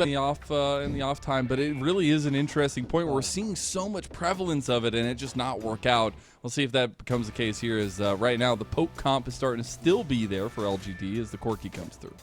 in the off time, but it really is an interesting point where we're seeing so much prevalence of it and it just not work out. We'll see if that becomes the case here, as right now the poke comp is starting to still be there for LGD as the Corki comes through.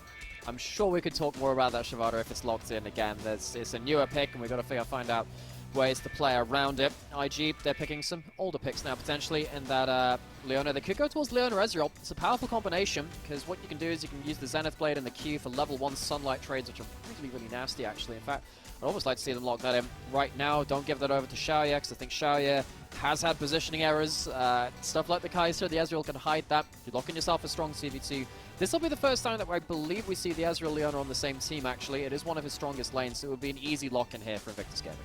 I'm sure we could talk more about that Shavada if it's locked in again. It's a newer pick and we've got to find out ways to play around it. IG, they're picking some older picks now potentially, and that Leona, they could go towards Leona Ezreal. It's a powerful combination because what you can do is you can use the Zenith Blade and the Q for level 1 Sunlight trades, which are really, really nasty actually. In fact, I'd almost like to see them lock that in right now. Don't give that over to Shaoye because I think Shaoye has had positioning errors. Stuff like the Kaiser, the Ezreal can hide that. You're locking yourself a strong CV2. This will be the first time that I believe we see the Ezreal Leona on the same team actually. It is one of his strongest lanes, so it would be an easy lock in here for Invictus Gaming.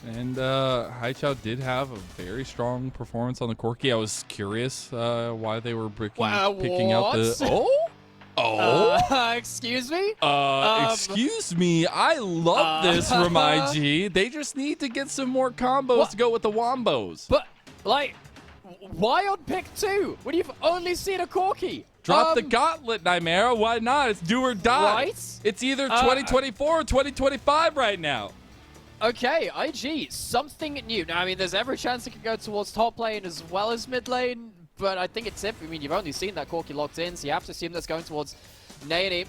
And Haichao did have a very strong performance on the Corki. I was curious why they were picking out the... Excuse me? Excuse me. I love this from IG. They just need to get some more combos to go with the wombos. But, like, why on pick 2 when you've only seen a Corki? Drop the gauntlet, Nymeara. Why not? It's do or die. Right? It's either 2024 or 2025 right now. Okay, IG, something new. Now, I mean, there's every chance it could go towards top lane as well as mid lane, but I think it's I mean, you've only seen that Corki locked in, so you have to assume that's going towards Neny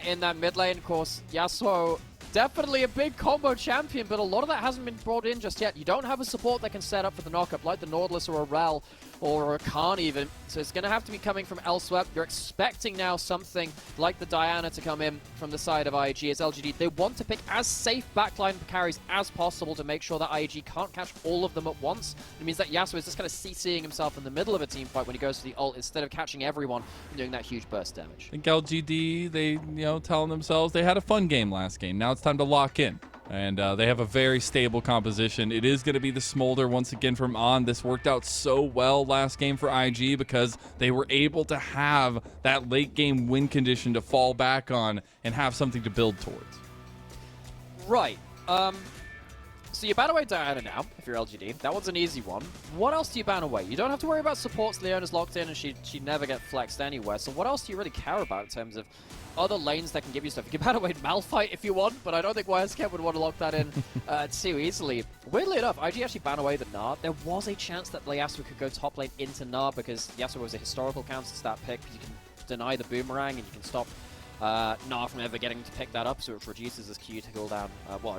in that mid lane. Of course, Yasuo, definitely a big combo champion, but a lot of that hasn't been brought in just yet. You don't have a support that can set up for the knockup, like the Nautilus or a Rel or a Khan even, so it's going to have to be coming from elsewhere. You're expecting now something like the Diana to come in from the side of IG as LGD. They want to pick as safe backline carries as possible to make sure that IG can't catch all of them at once. It means that Yasuo is just kind of CCing himself in the middle of a team fight when he goes to the ult instead of catching everyone and doing that huge burst damage. I think LGD, they, telling themselves they had a fun game last game. Now it's time to lock in. And they have a very stable composition. It is going to be the Smolder once again from On. This worked out so well last game for IG because they were able to have that late game win condition to fall back on and have something to build towards. Right. So you ban away Diana now, if you're LGD. That one's an easy one. What else do you ban away? You don't have to worry about supports. Leona's locked in and she never get flexed anywhere. So what else do you really care about in terms of other lanes that can give you stuff? You can ban away Malphite if you want, but I don't think YSKM would want to lock that in too easily. Weirdly enough, IG actually ban away the Gnar. There was a chance that Yasuo could go top lane into Gnar because Yasuo was a historical counter stat pick. You can deny the boomerang and you can stop Gnar from ever getting to pick that up, so it reduces his Q to cooldown,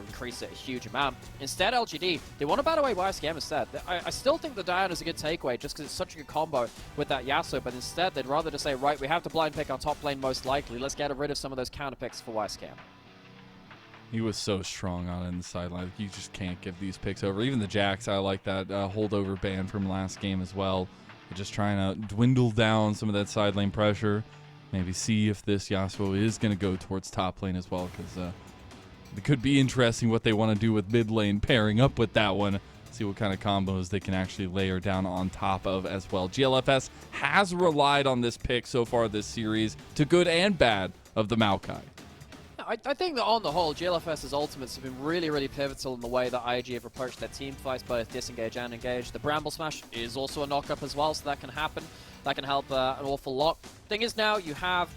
increase it a huge amount. Instead, LGD, they want to ban away YSKM instead. I still think the Diana is a good takeaway just because it's such a good combo with that Yasuo, but instead they'd rather just say, right, we have to blind pick our top lane most likely. Let's get rid of some of those counter picks for YSKM. He was so strong on in the sideline. You just can't give these picks over. Even the Jax, I like that holdover ban from last game as well. They're just trying to dwindle down some of that side lane pressure. Maybe see if this Yasuo is going to go towards top lane as well, because it could be interesting what they want to do with mid lane pairing up with that one. See what kind of combos they can actually layer down on top of as well. GLFS has relied on this pick so far this series, to good and bad, of the Maokai. I think that on the whole, GLFS's ultimates have been really, really pivotal in the way that IG have approached their team fights, both disengage and engage. The Bramble Smash is also a knockup as well, so that can happen. That can help an awful lot. Thing is now, you have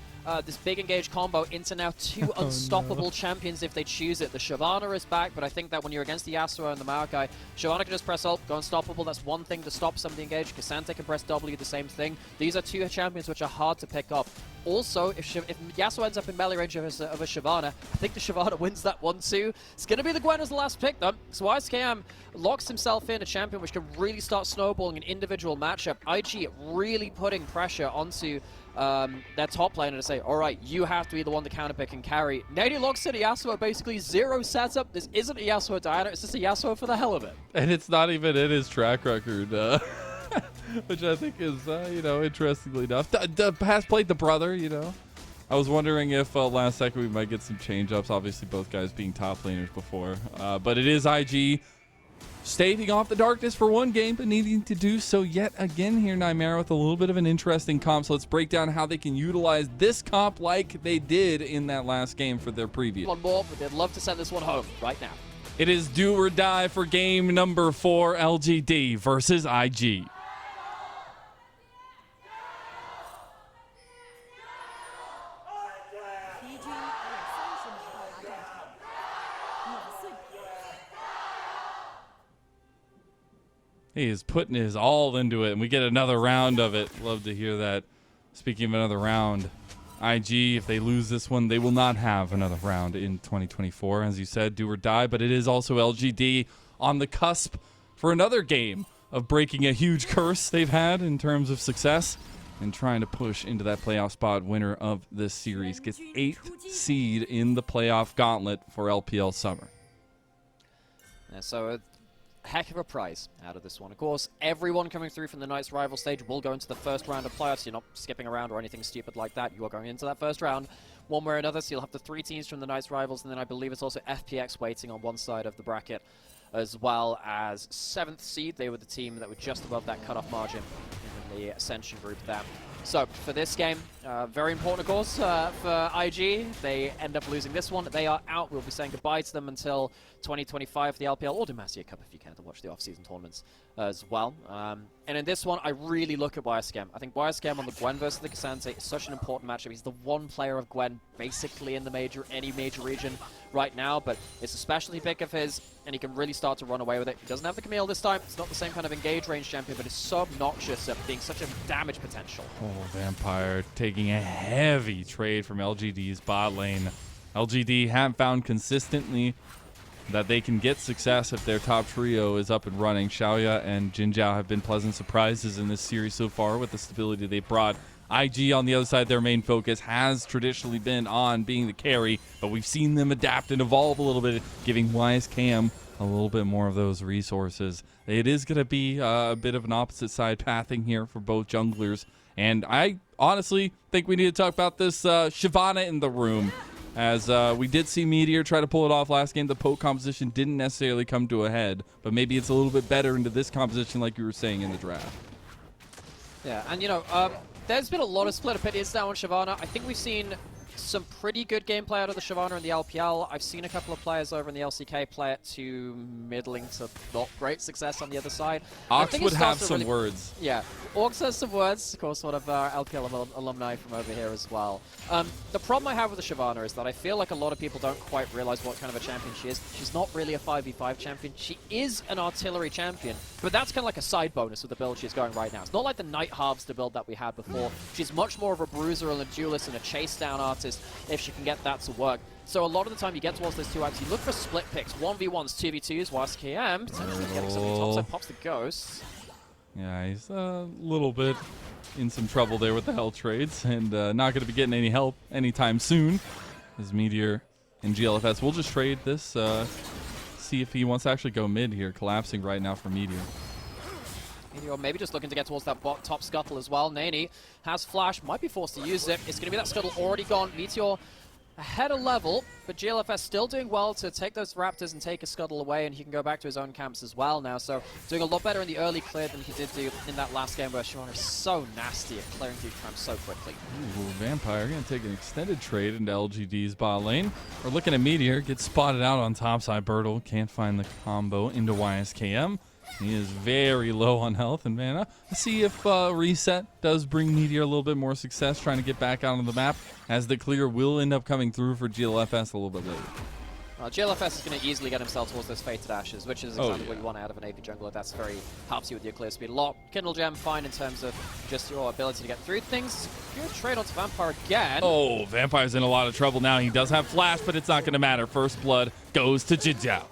this big engage combo into now two unstoppable champions if they choose it. The Shyvana is back, but I think that when you're against the Yasuo and the Maokai, Shyvana can just press ult, go unstoppable. That's one thing to stop somebody engaged. Cassandra can press W, the same thing. These are two champions which are hard to pick up. Also, if Yasuo ends up in melee range of a Shyvana, I think the Shyvana wins that one too. It's going to be the Gwen as the last pick though. So YSKM locks himself in a champion which can really start snowballing an individual matchup. IG really putting pressure onto their top laner to say, alright, you have to be the one to counterpick and carry. Neny locks in a Yasuo, basically zero setup. This isn't a Yasuo Diana, it's just a Yasuo for the hell of it. And it's not even in his track record, which I think is, interestingly enough. Has played the brother, I was wondering if last second we might get some change-ups, obviously both guys being top laners before. But it is IG staving off the darkness for one game, but needing to do so yet again here, Nymeara, with a little bit of an interesting comp. So let's break down how they can utilize this comp like they did in that last game for their previous. One more, but they'd love to send this one home right now. It is do or die for game number 4, LGD versus IG. He is putting his all into it, and we get another round of it. Love to hear that. Speaking of another round, IG, if they lose this one, they will not have another round in 2024. As you said, do or die, but it is also LGD on the cusp for another game of breaking a huge curse they've had in terms of success and trying to push into that playoff spot. Winner of this series gets 8th seed in the playoff gauntlet for LPL Summer. Yeah, so a heck of a prize out of this one. Of course, everyone coming through from the Knights rival stage will go into the first round of playoffs. You're not skipping around or anything stupid like that. You are going into that first round one way or another. So you'll have the 3 teams from the Knights rivals, and then I believe it's also FPX waiting on one side of the bracket, as well as 7th seed. They were the team that were just above that cutoff margin in the Ascension group there. So for this game, very important, of course, for IG. They end up losing this one. They are out. We'll be saying goodbye to them until 2025 for the LPL or Demacia Cup if you can, to watch the off-season tournaments as well. And in this one, I really look at YSKM. I think YSKM on the Gwen versus the Cassante is such an important matchup. He's the one player of Gwen basically in the any major region right now, but it's a specialty pick of his, and he can really start to run away with it. He doesn't have the Camille this time. It's not the same kind of engage range champion, but it's so obnoxious at being such a damage potential. Oh, Vampire taking a heavy trade from LGD's bot lane. LGD have found consistently that they can get success if their top trio is up and running. Shaoye and JinJiao have been pleasant surprises in this series so far with the stability they brought. IG on the other side, their main focus has traditionally been on being the carry, but we've seen them adapt and evolve a little bit, giving YSKM a little bit more of those resources. It is going to be a bit of an opposite side pathing here for both junglers, and I honestly think we need to talk about this Shyvana in the room. As we did see Meteor try to pull it off last game, the poke composition didn't necessarily come to a head, but maybe it's a little bit better into this composition like you were saying in the draft. Yeah, and you know, there's been a lot of split opinions now on Shyvana. I think we've seen some pretty good gameplay out of the Shyvana in the LPL. I've seen a couple of players over in the LCK play it to middling to not great success on the other side. Ox would have some words. Yeah, Ox has some words. Of course, one of our LPL alumni from over here as well. The problem I have with the Shyvana is that I feel like a lot of people don't quite realize what kind of a champion she is. She's not really a 5v5 champion. She is an artillery champion, but that's kind of like a side bonus with the build she's going right now. It's not like the Knight Harvester build that we had before. She's much more of a bruiser and a duelist and a chase down artist if she can get that to work. So a lot of the time you get towards those 2 items, you look for split picks, 1v1s, 2v2s, YSKM, potentially getting something top side, pops the Ghost. Yeah, he's a little bit in some trouble there with the health trades, and not going to be getting any help anytime soon. As Meteor and GLFS will just trade this, see if he wants to actually go mid here, collapsing right now for Meteor. Meteor maybe just looking to get towards that top scuttle as well. Neny has flash, might be forced to use it. It's going to be that scuttle already gone. Meteor ahead of level, but GLFS still doing well to take those raptors and take a scuttle away, and he can go back to his own camps as well now. So doing a lot better in the early clear than he did do in that last game where Shyvana is so nasty at clearing through camps so quickly. Ooh, Vampire going to take an extended trade into LGD's bot lane. We're looking at Meteor, gets spotted out on top side. Burdol can't find the combo into YSKM. He is very low on health and mana. Let's see if Reset does bring Meteor a little bit more success trying to get back out on the map, as the clear will end up coming through for GLFS a little bit later. GLFS is going to easily get himself towards those Fated Ashes, which is exactly what you want out of an AP jungler. That's very helps you with your clear speed a lot. Kindle Gem, fine in terms of just your ability to get through things. Good trade onto Vampire again. Oh, Vampire's in a lot of trouble now. He does have flash, but it's not going to matter. First blood goes to JinJiao.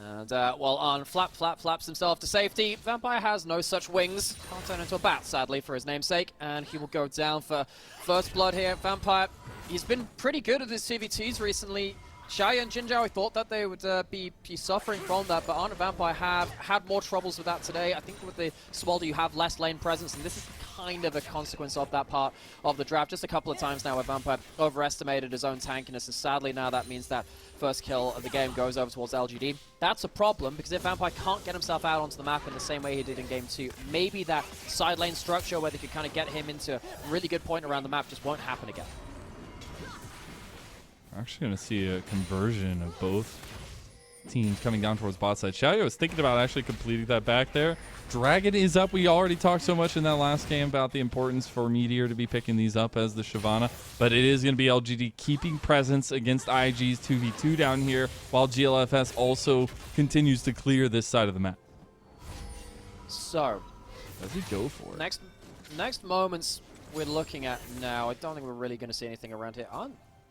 And while on flaps himself to safety, Vampire has no such wings. Can't turn into a bat, sadly, for his namesake. And he will go down for first blood here. Vampire, he's been pretty good at his 2v2s recently. Shaoye and JinJiao, I thought that they would be suffering from that, but Arna Vampire have had more troubles with that today. I think with the Smolder you have less lane presence, and this is kind of a consequence of that part of the draft. Just a couple of times now where Vampire overestimated his own tankiness, and sadly now that means that first kill of the game goes over towards LGD. That's a problem, because if Vampire can't get himself out onto the map in the same way he did in Game 2, maybe that side lane structure where they could kind of get him into a really good point around the map just won't happen again. We're actually going to see a conversion of both teams coming down towards bot side. Shaoye was thinking about actually completing that back there. Dragon is up. We already talked so much in that last game about the importance for Meteor to be picking these up as the Shyvana, but it is going to be LGD keeping presence against IG's 2v2 down here, while GLFS also continues to clear this side of the map. So, does he go for it? Next moments we're looking at now. I don't think we're really going to see anything around here.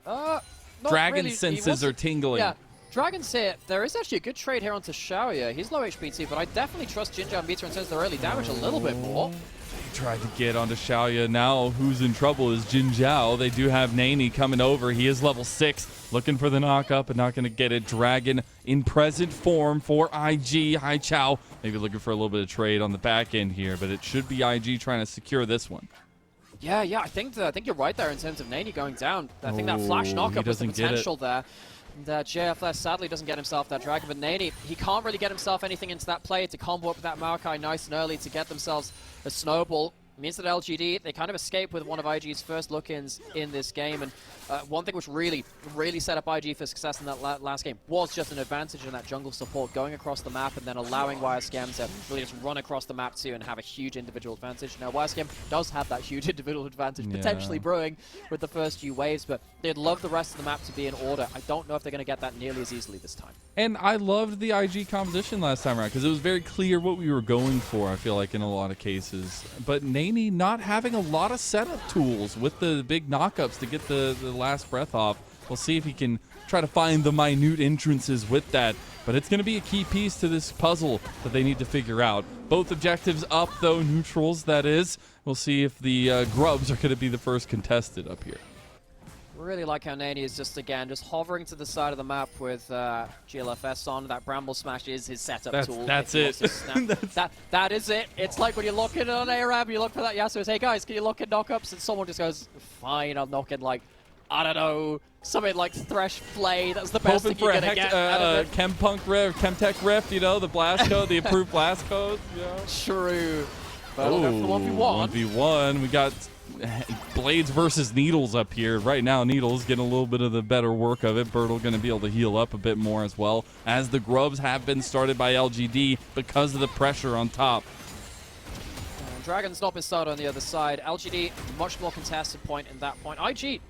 Not Dragon really. senses are tingling. Yeah, Dragon's here. There is actually a good trade here onto Shaoye. He's low HP too, but I definitely trust JinJiao and Meteor in terms of the early damage a little bit more. He tried to get onto Shaoye. Now who's in trouble is JinJiao. They do have Neny coming over. He is level 6, looking for the knock-up, but not going to get it. Dragon in present form for IG. Haichao maybe looking for a little bit of trade on the back end here, but it should be IG trying to secure this one. Yeah, I think you're right there in terms of Neny going down. I think that flash knockup was the potential there. JFS sadly doesn't get himself that Dragon, but Neny, he can't really get himself anything into that play to combo up with that Maokai nice and early to get themselves a snowball. It means that LGD, they kind of escape with one of IG's first look-ins in this game, and one thing which really set up IG for success in that last game was just an advantage in that jungle support, going across the map and then allowing YSKM to really just run across the map too and have a huge individual advantage. Now YSKM does have that huge individual advantage potentially brewing with the first few waves, but they'd love the rest of the map to be in order. I don't know if they're going to get that nearly as easily this time. And I loved the IG composition last time around because it was very clear what we were going for, I feel like, in a lot of cases. But Neny not having a lot of setup tools with the big knockups to get the last breath off. We'll see if he can try to find the minute entrances with that. But it's going to be a key piece to this puzzle that they need to figure out. Both objectives up, though, neutrals, that is. We'll see if the grubs are going to be the first contested up here. Really like how Neny is just hovering to the side of the map with GLFS on. That Bramble Smash is his setup tool. That's it. That is it. It's like when you look in on ARAM, you look for that Yasuo, hey guys, can you look in knockups? And someone just goes, fine, I'll knock in like, I don't know, something like Thresh Flay. That's the best thing you're going to get out of it. Chemtech Rift, you know, the blast code, the approved blast code. You know? True. But we'll go for the 1v1. 1v1. We got Blades versus Needles up here. Right now, Needles getting a little bit of the better work of it. Burdol going to be able to heal up a bit more as well, as the grubs have been started by LGD because of the pressure on top. Dragon's not been started on the other side. LGD, much more contested point in that point. IG,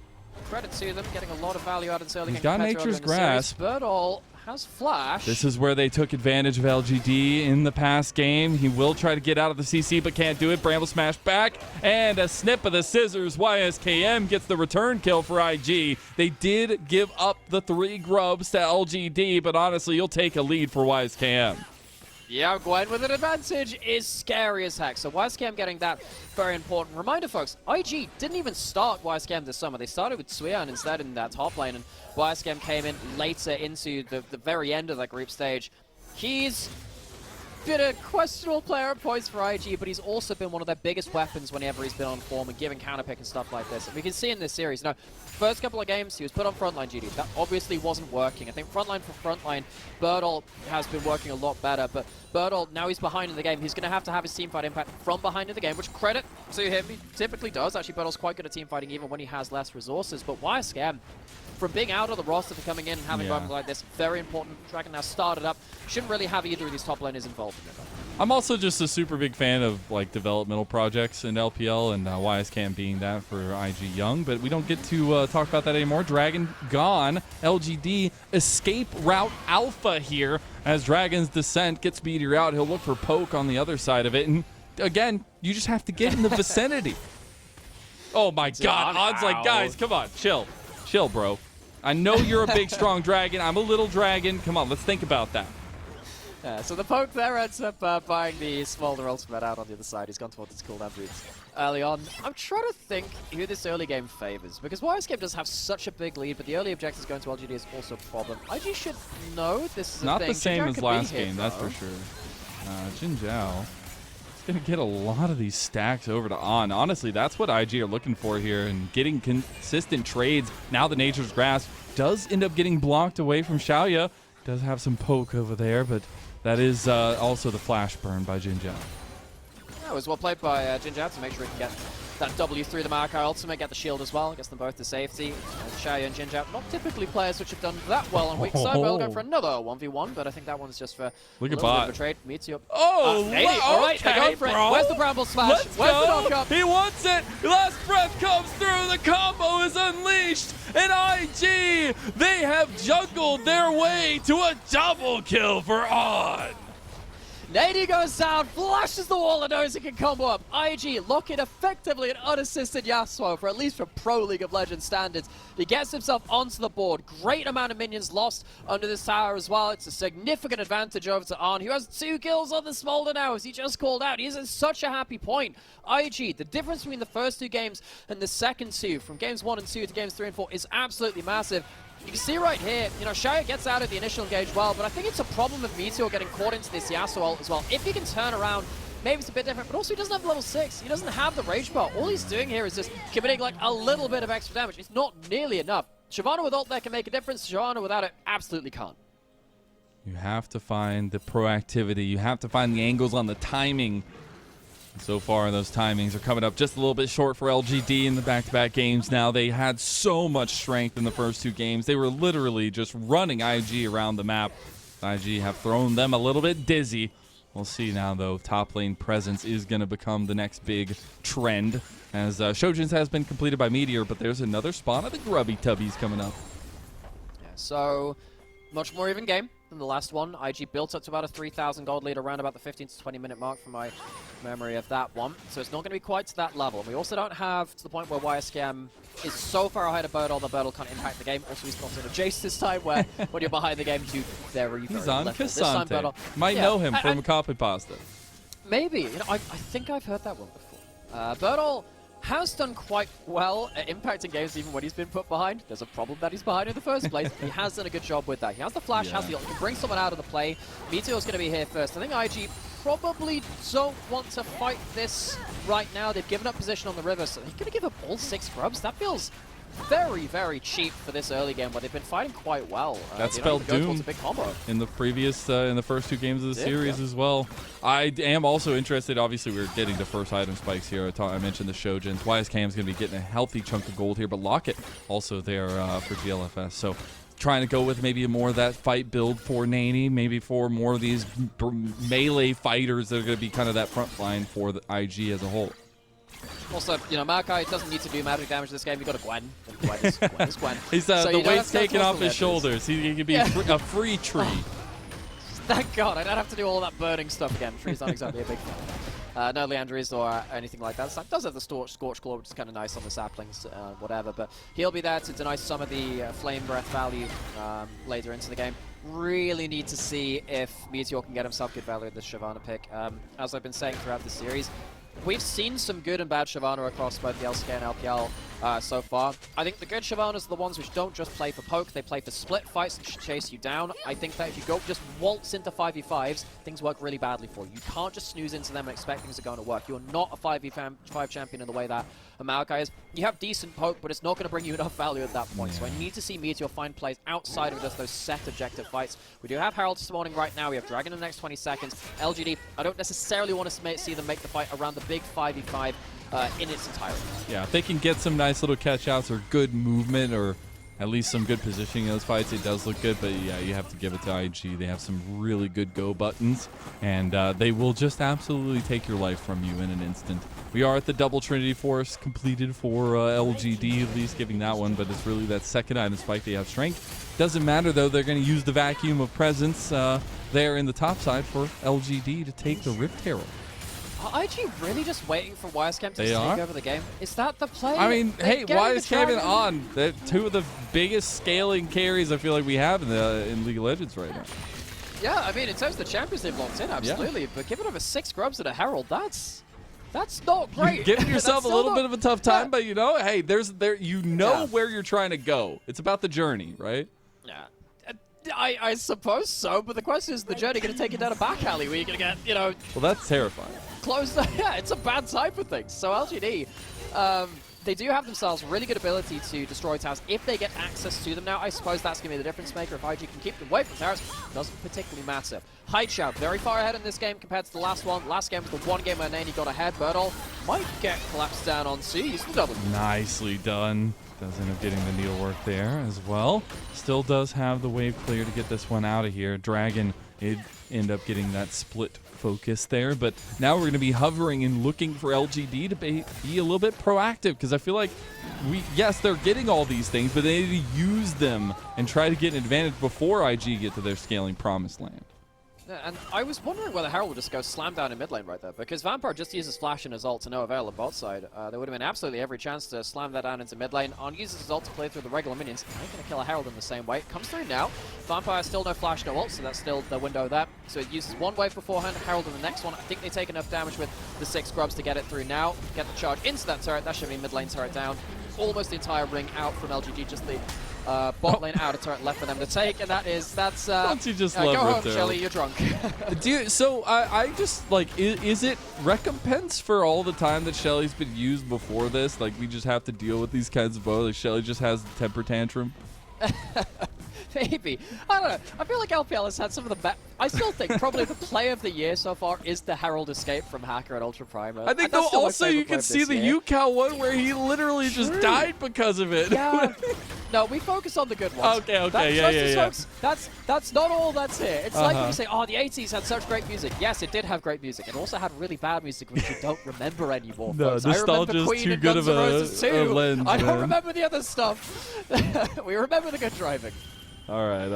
credit to them, getting a lot of value out of this early game. He's got Nature's Grasp. Burdol has Flash. This is where they took advantage of LGD in the past game. He will try to get out of the CC, but can't do it. Bramble Smash back, and a snip of the scissors. YSKM gets the return kill for IG. They did give up the 3 grubs to LGD, but honestly, you'll take a lead for YSKM. Yeah, Gwen with an advantage is scary as heck. So YSKM getting that, very important. Reminder, folks, IG didn't even start YSKM this summer. They started with Suyan instead in that top lane, and YSKM came in later into the very end of that group stage. He's been a questionable player at points for IG, but he's also been one of their biggest weapons whenever he's been on form and giving counterpick and stuff like this. And we can see in this series, you know, first couple of games, he was put on frontline duty. That obviously wasn't working. I think frontline for frontline, Burdol has been working a lot better, but Burdol, now he's behind in the game. He's going to have his teamfight impact from behind in the game, which credit to him, he typically does. Actually, Burdol's quite good at teamfighting even when he has less resources, but YSKM, from being out of the roster to coming in and having moments like this, very important. Dragon now started up. Shouldn't really have either of these top laners involved in it. I'm also just a super big fan of like developmental projects in LPL, and YSKM being that for IG Young, but we don't get to talk about that anymore. Dragon gone. LGD escape route alpha here as Dragon's Descent gets Meteor out. He'll look for poke on the other side of it, and again, you just have to get in the vicinity. Oh my god, odds like, guys, come on, chill, bro. I know you're a big, strong dragon. I'm a little dragon. Come on, let's think about that. Yeah, so the poke there ends up buying the Smolder ultimate out on the other side. He's gone towards his cooldown boots early on. I'm trying to think who this early game favors, because YSKM does have such a big lead, but the early objectives going to LGD is also a problem. IG should know this is not a thing. the same JinJiao as last game, that's for sure. JinJiao is going to get a lot of these stacks over to On. Honestly, that's what IG are looking for here, and getting consistent trades. Now the Nature's Grasp does end up getting blocked away from Shaoye. Does have some poke over there, but that is also the flash burn by JinJiao. That was well played by JinJiao to make sure he can get that W through the Maokai ultimate, get the shield as well, gets them both to safety. Shaoye and JinJiao, not typically players which have done that well on weak side, but we'll go for another 1v1, but I think that one's just for look a at little bit bot. of a trade. Meteor. Oh, Neny. All right, okay, they're going for bro. it. Where's the Bramble Smash? Let's Where's go. the knockup? He wants it. Last breath comes through. The combo is unleashed. And IG, they have juggled their way to a double kill for On. Neny goes down, flashes the wall and knows he can combo up. IG locking effectively an unassisted Yasuo for at least from Pro League of Legends standards. He gets himself onto the board. Great amount of minions lost under this tower as well. It's a significant advantage over to Arn, who has 2 kills on the Smolder now, as he just called out. He's at such a happy point. IG, the difference between the first 2 games and the second 2, from games 1 and 2 to games 3 and 4, is absolutely massive. You can see right here, you know, Shaoye gets out of the initial engage well, but I think it's a problem with Meteor getting caught into this Yasuo ult as well. If he can turn around, maybe it's a bit different, but also he doesn't have level 6. He doesn't have the Rage Bar. All he's doing here is just committing like a little bit of extra damage. It's not nearly enough. Shyvana with ult there can make a difference. Shyvana without it absolutely can't. You have to find the proactivity. You have to find the angles on the timing. So far, those timings are coming up just a little bit short for LGD in the back-to-back games now. They had so much strength in the first 2 games. They were literally just running IG around the map. IG have thrown them a little bit dizzy. We'll see now, though. Top lane presence is going to become the next big trend, as Shojin's has been completed by Meteor, but there's another spawn of the Grubby Tubbies coming up. Yeah, so much more even game than the last one. IG built up to about a 3,000 gold lead around about the 15 to 20 minute mark from my memory of that one. So it's not going to be quite to that level. And we also don't have to the point where YSKM is so far ahead of Burdol that Burdol can't impact the game. Also, he's not on a Jace this time, where when you're behind the game, you do very, very He's on little. Cassante. Might know him from Copy Pasta. Maybe. You know, I think I've heard that one before. Burdol has done quite well at impacting games even when he's been put behind. There's a problem that he's behind in the first place. He has done a good job with that. He has the flash, has the ult, can bring someone out of the play. Meteor's going to be here first. I think IG probably don't want to fight this right now. They've given up position on the river, so they're going to give up all 6 grubs. That feels very, very cheap for this early game where they've been fighting quite well. That spelled doom a big combo in the previous, in the first 2 games of the series as well. I am also interested. Obviously, we're getting the first item spikes here. I mentioned the Shojins. YSKM is going to be getting a healthy chunk of gold here, but Locket also there for GLFS. So trying to go with maybe more of that fight build for Neny, maybe for more of these melee fighters that are going to be kind of that front line for the IG as a whole. Also, you know, Maokai doesn't need to do magic damage this game. You've got a Gwen. Gwen is Gwen. He's so the weight's taken off his shoulders. He can be a free tree. Thank God, I don't have to do all that burning stuff again. Tree's not exactly a big fan. No Leandries or anything like that. It does have the Scorch Claw, which is kind of nice on the saplings, whatever. But he'll be there to deny some of the Flame Breath value later into the game. Really need to see if Meteor can get himself good value with this Shyvana pick. As I've been saying throughout the series, we've seen some good and bad Shyvana across both the LCK and LPL so far. I think the good Shyvanas are the ones which don't just play for poke, they play for split fights and chase you down. I think that if you go just waltz into 5v5s, things work really badly for you. You can't just snooze into them and expect things are going to work. You're not a 5v5 champion in the way that a Maokai is. You have decent poke, but it's not going to bring you enough value at that point. So I need to see Meteor find plays outside of just those set objective fights. We do have Herald spawning right now. We have Dragon in the next 20 seconds. LGD, I don't necessarily want to see them make the fight around the big 5v5 in its entirety. Yeah, if they can get some nice little catch-outs or good movement or at least some good positioning in those fights, it does look good. But yeah, you have to give it to IG. They have some really good go buttons, and they will just absolutely take your life from you in an instant. We are at the double Trinity Force completed for LGD, at least giving that one, but it's really that second item spike. They have strength. Doesn't matter, though. They're going to use the vacuum of presence there in the top side for LGD to take the Rift Herald. Are IG really just waiting for YSKM to take over the game? Is that the play? I mean, hey, YSKM and On, they're 2 of the biggest scaling carries I feel like we have in League of Legends right now. Yeah, I mean, in terms of the champions they've locked in, absolutely. Yeah. But giving over 6 grubs and a Herald, that's not great. You're giving yourself a little bit of a tough time, but you know, hey, you know where you're trying to go. It's about the journey, right? Yeah. I suppose so, but the question is, the journey going to take you down a back alley where you're going to get, you know... Well, that's terrifying. Close. Yeah, it's a bad time for things. So LGD, they do have themselves really good ability to destroy towers if they get access to them. Now, I suppose that's going to be the difference maker. If IG can keep them away from towers, doesn't particularly matter. Haichao, very far ahead in this game compared to the last one. Last game was the one game where Neny got ahead. Burdol might get collapsed down on C. He's double. Nicely done. Does end up getting the needle work there as well. Still does have the wave clear to get this one out of here. Dragon did end up getting that split focus there, but now we're going to be hovering and looking for LGD to be a little bit proactive, because I feel like yes, they're getting all these things, but they need to use them and try to get an advantage before IG get to their scaling promised land. Yeah, and I was wondering whether Herald would just go slam down in mid lane right there, because Vampire just uses Flash and his ult to no avail on bot side. There would have been absolutely every chance to slam that down into mid lane. On uses his ult to play through the regular minions. I ain't going to kill a Herald in the same way. Comes through now. Vampire still no Flash, no ult, so that's still the window there. So it uses one wave beforehand, Herald in the next one. I think they take enough damage with the 6 grubs to get it through now. Get the charge into that turret. That should be mid lane turret down. Almost the entire ring out from LGD, just the bot lane outer turret left for them to take, and that's Don't you just go love home, Burdol? Shelly, you're drunk. Dude, so I just, like, is it recompense for all the time that Shelly's been used before this? Like, we just have to deal with these kinds of bows? Like, Shelly just has the temper tantrum? Maybe. I don't know. I feel like LPL has had some of the best. I still think probably the play of the year so far is the Herald escape from Hacker at Ultra Prime. I think, though, also you can see the UCal one where he literally just died because of it. Yeah. No, we focus on the good ones. Okay, yeah. That's not all that's here. It's like when you say, oh, the 80s had such great music. Yes, it did have great music. It also had really bad music, which you don't remember anymore, folks. I remember Queen too and good Guns of N' Roses too. lens, I don't man. remember the other stuff. We remember the good driving. All right.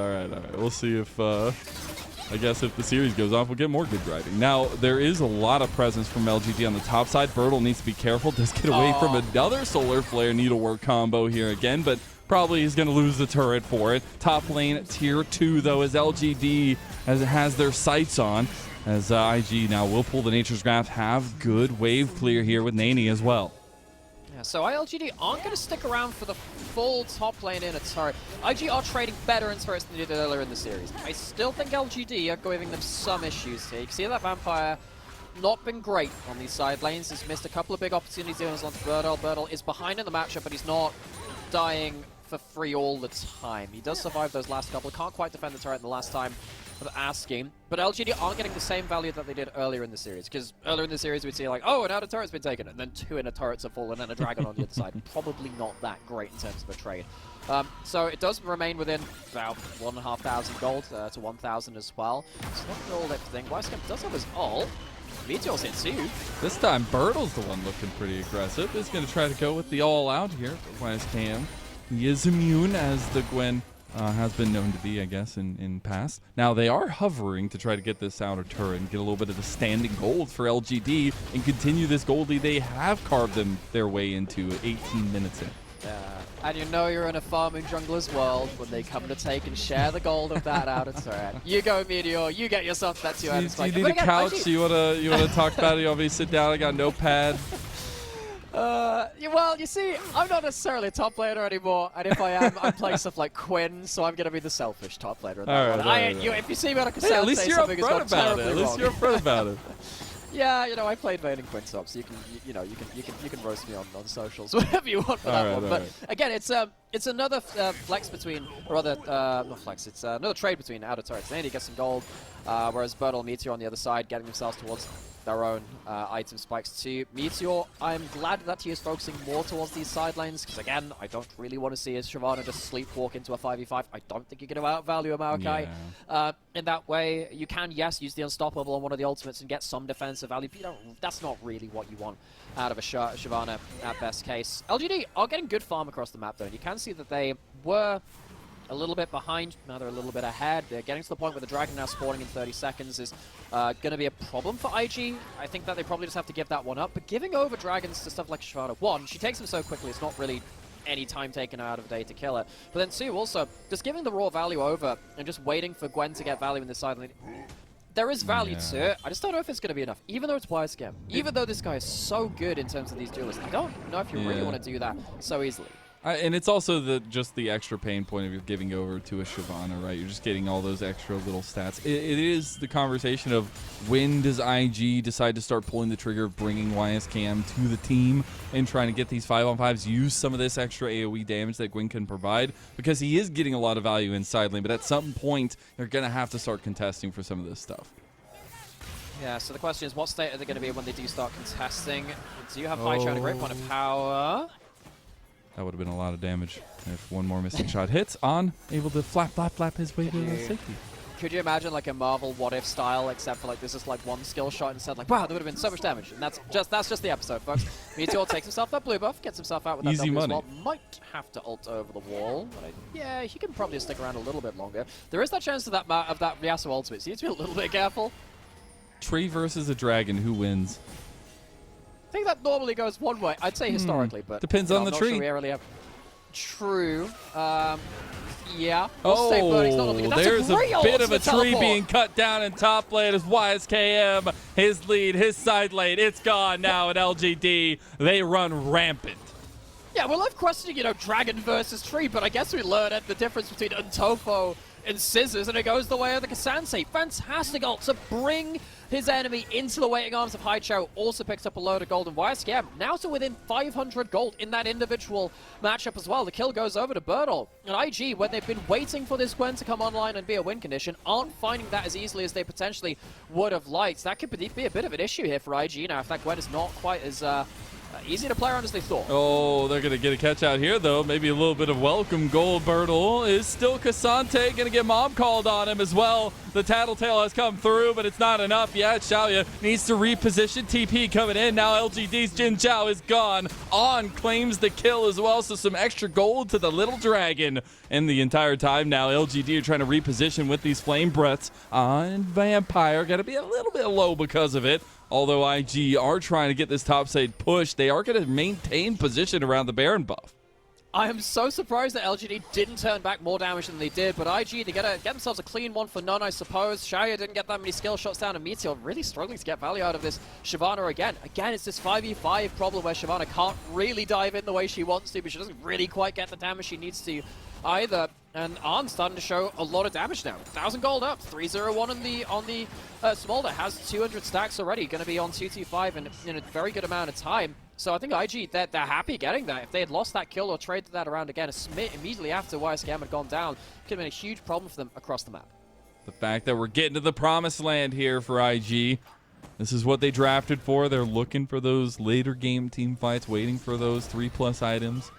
We'll see if, I guess if the series goes off, we'll get more good driving. Now, there is a lot of presence from LGD on the top side. Burdol needs to be careful. Does get away from another Solar Flare Needlework combo here again, but probably he's going to lose the turret for it. Top lane, tier 2, though, as LGD has their sights on, as IG now will pull the Nature's Graph, have good wave clear here with Neny as well. Yeah, so LGD aren't going to stick around for the full top lane in a turret. IG are trading better in turrets than they did earlier in the series. I still think LGD are giving them some issues here. You can see that Vampire not been great on these side lanes. He's missed a couple of big opportunities doing this onto Burdol. Burdol is behind in the matchup, but he's not dying for free all the time. He does survive those last couple. Can't quite defend the turret the last time of asking, but LGD aren't getting the same value that they did earlier in the series, because earlier in the series we'd see like, oh, an outer turret's been taken, and then 2 inner turrets have fallen and a dragon on the other side. Probably not that great in terms of a trade. So it does remain within about 1,500 gold to 1,000 as well. It's not the all thing. YSKM does have his ult. Meteor's hit too. This time, Burdol's the one looking pretty aggressive. He's going to try to go with the all-out here for YSKM. He is immune, as the Gwen has been known to be, I guess, in past. Now, they are hovering to try to get this outer turret and get a little bit of the standing gold for LGD and continue this gold lead they have carved their way into 18 minutes in. And you know you're in a farming jungler's world when they come to take and share the gold of that outer turret. You go, Meteor. You get yourself that 2 Do you need a couch? You wanna talk about it? You want me to sit down? I got a notepad. Well, you see, I'm not necessarily a top laner anymore, and if I am, I'm playing stuff like Quinn, so I'm going to be the selfish top laner. If you see me on a cassette, at least you're upfront about it. At least you're upfront about it. Yeah, you know, I played Vayne and Quinn top, so you can roast me on socials, whatever you want for that one. But again, it's another flex between, or rather, not flex. It's another trade between outer turrets. Neny gets some gold, whereas Burdol and Meteor on the other side getting themselves towards their own item spikes too. Meteor, I'm glad that he is focusing more towards these side lanes, because again, I don't really want to see his Shyvana just sleepwalk into a 5v5. I don't think you're going to outvalue a Maokai. Yeah. In that way, you can, yes, use the Unstoppable on one of the ultimates and get some defensive value, but that's not really what you want out of a Shyvana at best case. LGD are getting good farm across the map though, and you can see that they were a little bit behind, now they're a little bit ahead. They're getting to the point where the dragon now spawning in 30 seconds is going to be a problem for IG. I think that they probably just have to give that one up, but giving over dragons to stuff like Shyvana, one, she takes them so quickly, it's not really any time taken out of day to kill it. But then two, also, just giving the raw value over and just waiting for Gwen to get value in this side lane. There is value to it. I just don't know if it's going to be enough, even though it's YSKM. Even though this guy is so good in terms of these duelists, I don't know if you really want to do that so easily. And it's also just the extra pain point of giving over to a Shyvana, right? You're just getting all those extra little stats. It is the conversation of when does IG decide to start pulling the trigger of bringing YSKM to the team and trying to get these 5-on-5s, use some of this extra AoE damage that Gwen can provide, because he is getting a lot of value in side lane, but at some point they're going to have to start contesting for some of this stuff. Yeah, so the question is, what state are they going to be when they do start contesting? Do you have Haichao at a great point of power? That would have been a lot of damage if one more missing shot hits on, able to flap his way to safety. Could you imagine like a Marvel what if style, except for like this is like one skill shot instead? Like, wow, there would have been so much damage. And that's just the episode, folks. Meteor takes himself that blue buff, gets himself out with that Easy W money. as well. Might have to ult over the wall, but yeah, he can probably stick around a little bit longer. There is that chance of that Yasuo ultimate, so you need to be a little bit careful. Tree versus a dragon, who wins? I think that normally goes one way. I'd say historically, but depends on the I'm not tree. Sure we really have. True. Yeah. Oh, there's a bit of a tree being cut down in top lane as YSKM, his lead, his side lane, it's gone now at LGD. They run rampant. Yeah, well, I've questioned, dragon versus tree, but I guess we learned the difference between Untofo and Scissors, and it goes the way of the Kasansei. Fantastic ult to bring his enemy into the waiting arms of Haichao. Also picks up a load of gold, and YSKM now to within 500 gold in that individual matchup as well. The kill goes over to Burdol. And IG, when they've been waiting for this Gwen to come online and be a win condition, aren't finding that as easily as they potentially would have liked. That could be a bit of an issue here for IG now if that Gwen is not quite as easy to play around as they thought. Oh, they're going to get a catch out here, though. Maybe a little bit of welcome gold. Burdol is still Cassante. Going to get mob called on him as well. The Tattletale has come through, but it's not enough yet. Shaoye needs to reposition. TP coming in. Now LGD's JinJiao is gone. On claims the kill as well, so some extra gold to the little dragon. And the entire time now, LGD are trying to reposition with these flame breaths on Vampire. Got to be a little bit low because of it. Although IG are trying to get this top side push, they are going to maintain position around the Baron buff. I am so surprised that LGD didn't turn back more damage than they did, but IG, they get themselves a clean one for none, I suppose. Shaoye didn't get that many skill shots down, and Meteor really struggling to get value out of this Shyvana again. Again, it's this 5v5 problem where Shyvana can't really dive in the way she wants to, but she doesn't really quite get the damage she needs to either. And Arn's starting to show a lot of damage now. 1,000 gold up, 301 on the Smolder, has 200 stacks already, going to be on 225 in a very good amount of time. So I think IG, they're happy getting that. If they had lost that kill or traded that around again immediately after YSKM had gone down, could have been a huge problem for them across the map. The fact that we're getting to the promised land here for IG. This is what they drafted for. They're looking for those later game team fights, waiting for those 3+ items.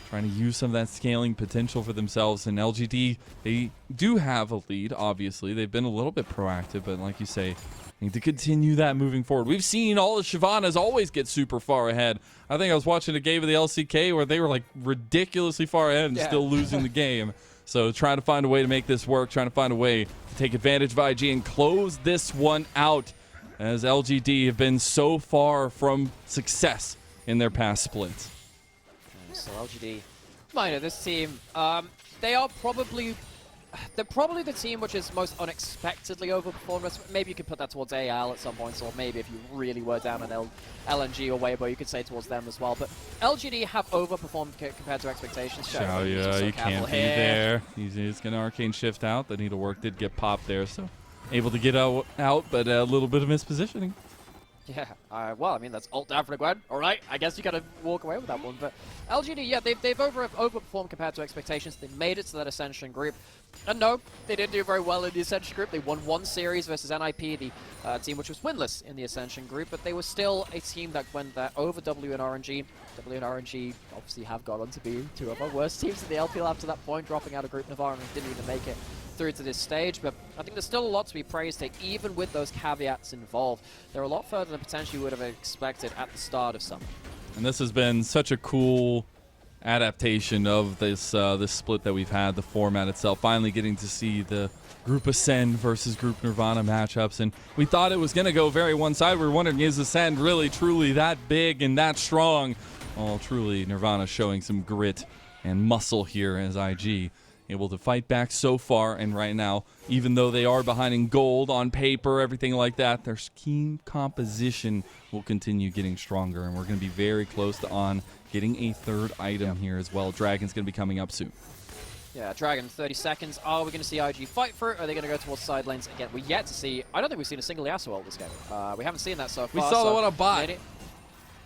Trying to use some of that scaling potential for themselves. And LGD, they do have a lead, obviously. They've been a little bit proactive, but like you say, need to continue that moving forward. We've seen all the Shyvanas always get super far ahead. I think I was watching a game of the LCK where they were like ridiculously far ahead and still losing the game. So trying to find a way to make this work, trying to find a way to take advantage of IG and close this one out, as LGD have been so far from success in their past splits. So LGD, this team, they're probably the team which is most unexpectedly overperformed. Maybe you could put that towards AL at some points, or maybe if you really were down on LNG or Weibo, you could say towards them as well. But LGD have overperformed compared to expectations. Shaoye, you can't be there. He's going to arcane shift out. The needle work did get popped there, so able to get out, but a little bit of mispositioning. Yeah, well, I mean, that's ult down for the Gwen. All right, I guess you got to walk away with that one. But LGD, yeah, they've overperformed compared to expectations. They made it to that Ascension group. And no, they didn't do very well in the Ascension group. They won one series versus NIP, the team which was winless in the Ascension group. But they were still a team that went there over W and RNG. W and RNG obviously have gone on to be two of our worst teams in the LPL after that point, dropping out of Group Navarre and didn't even make it through to this stage. But I think there's still a lot to be praised here, even with those caveats involved. They're a lot further than potentially would have expected at the start of summer. And this has been such a cool adaptation of this this split that we've had, the format itself. Finally getting to see the Group Ascend versus Group Nirvana matchups, and we thought it was going to go very one-sided. We were wondering, is Ascend really truly that big and that strong? Well, truly, Nirvana showing some grit and muscle here as IG able to fight back so far, and right now, even though they are behind in gold on paper, everything like that, their scheme composition will continue getting stronger, and we're going to be very close to on getting a third item here as well. Dragon's going to be coming up soon. Yeah, Dragon, 30 seconds. Are we going to see IG fight for it? Or are they going to go towards side lanes again? We're yet to see. I don't think we've seen a single Yasuo ult this game. We haven't seen that so far. We saw the one on bot.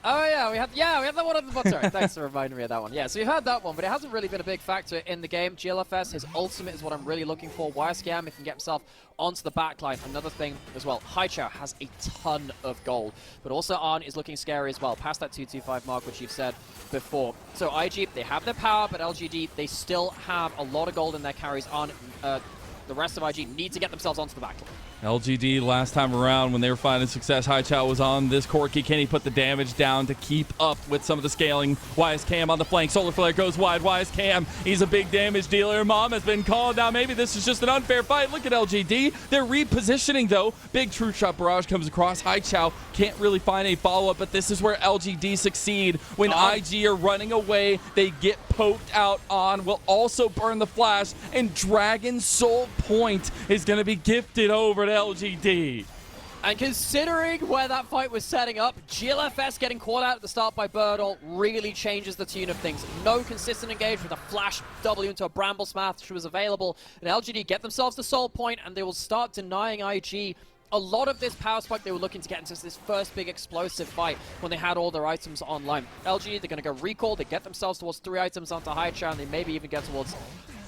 Oh yeah, we had that one on the bot. Sorry, thanks for reminding me of that one. Yeah, so we've had that one, but it hasn't really been a big factor in the game. glfs, his ultimate is what I'm really looking for. YSKM, if he can get himself onto the backline. Another thing as well, Haichao has a ton of gold, but also Arn is looking scary as well, past that 225 mark, which you've said before. So IG, they have their power, but LGD, they still have a lot of gold in their carries. Arn the rest of IG need to get themselves onto the back line. LGD last time around when they were finding success, Haichao was on this Corki. Can he put the damage down to keep up with some of the scaling? YSKM on the flank. Solar Flare goes wide. YSKM, he's a big damage dealer. Mom has been called. Now maybe this is just an unfair fight. Look at LGD. They're repositioning though. Big True Shot barrage comes across. Haichao can't really find a follow-up, but this is where LGD succeed. When IG are running away, they get poked out. On will also burn the flash, and Dragon's Soul Point is going to be gifted over to LGD. And considering where that fight was setting up, glfs getting caught out at the start by Burdol really changes the tune of things. No consistent engage with a flash W into a Bramble Smash was available, and LGD get themselves the Soul Point, and they will start denying IG a lot of this power spike they were looking to get into this first big explosive fight when they had all their items online. LG, they're going to go recall, they get themselves towards 3 items onto Haichao, and they maybe even get towards